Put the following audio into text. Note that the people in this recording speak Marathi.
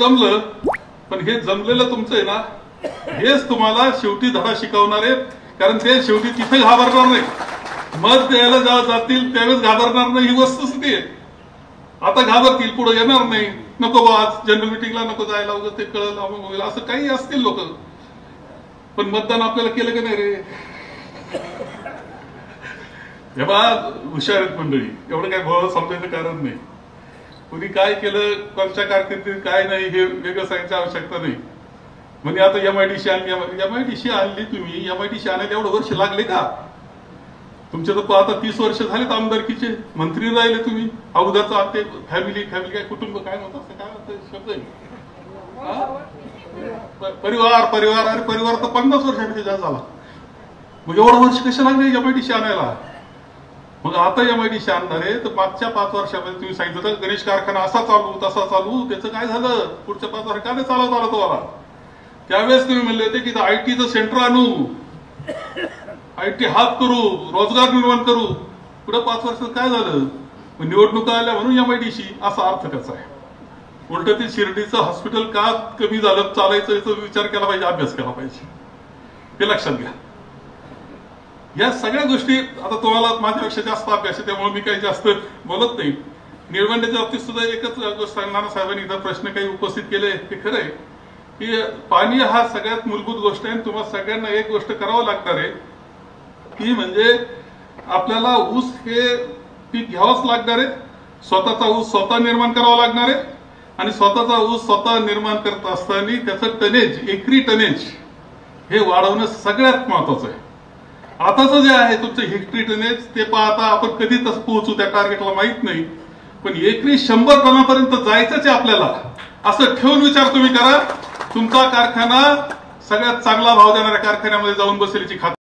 जमलं, पण हे जमलेलं तुमचं आहे ना, हेच तुम्हाला शेवटी धडा शिकवणार आहेत. कारण ते शेवटी तिथे घाबरणार नाही, मत द्यायला जेव्हा जातील त्यावेळेस घाबरणार नाही, ही वस्तुस्थिती आहे. आता घाबरतील, पुढे येणार नाही, नको बा आज जनरल मिटिंगला नको जायला, वगैरे ते कळलं होईल असं काही असतील लोक. पण मतदान आपल्याला केलं की नाही रे? हे बा हुशार आहेत मंडळी, एवढं काही भोळ समजायचं कारण नाही. कुणी काय केलं, कोणत्या कारकिर्दीत काय नाही हे वेगळं सांगायची आवश्यकता नाही. म्हणजे आता MIDC आणली, MIDC आणली तुम्ही, MIDC आणायला एवढं वर्ष लागले का? तुमचे तर आता 30 वर्ष झालेत आमदारकीचे, मंत्री राहिले तुम्ही. अगोदरचा ते फॅमिली काय कुटुंब काय म्हणतात, काय म्हणतात शब्द परिवार. अरे परिवार तर 50 वर्षापेक्षा जास्त झाला. मग एवढं वर्ष कशा लागले MIDC आणायला? मग आता MIDC आणणार आहे तर मागच्या 5 वर्षामध्ये तुम्ही सांगितलं होतं गणेश कारखाना असा चालू तसा चालू, त्याचं काय झालं? पुढच्या 5 वर्ष काय चालवत आला तुम्हाला? त्यावेळेस तुम्ही म्हणले होते की IT सेंटर आणू, IT हात करू, रोजगार निर्माण करू. पुढे 5 वर्षात काय झालं? निवडणुका आल्या म्हणून MIDC, असा अर्थ कसा आहे? उलट ते शिर्डीचं हॉस्पिटल का कमी झालं चालायचं याचा विचार केला पाहिजे, अभ्यास केला पाहिजे, हे लक्षात घ्या. या सगळ्या गोष्टी आता तुम्हाला माझ्यापेक्षा जास्त अभ्यास आहे, त्यामुळे मी काही जास्त बोलत नाही. निळवंड्याच्या बाबतीत सुद्धा एकच गोष्ट नाना साहेबांनी इथं प्रश्न काही उपस्थित केले, ते खरं आहे की पाणी हा सगळ्यात मूलभूत गोष्ट आहे. तुम्हाला सगळ्यांना एक गोष्ट करावं लागणार आहे की म्हणजे आपल्याला ऊस हे पीक घ्यावंच लागणार आहे, स्वतःचा ऊस स्वतः निर्माण करावा लागणार आहे. आणि स्वतःचा ऊस स्वतः निर्माण करत असताना त्याचं टनेज, एकरी टनेज हे वाढवणं सगळ्यात महत्वाचं आहे. आताचं जे आहे तुमचं हेक्टरी टनेज ते पाहता आपण कधी तसं पोहोचू त्या टार्गेटला माहित नाही, पण एकरी 100 टनापर्यंत जायचंच आहे आपल्याला, असं ठेवून विचार तुम्ही करा. तुमचा कारखाना सगळ्यात चांगला भाव देणाऱ्या कारखान्यामध्ये जाऊन बसेलची खात्री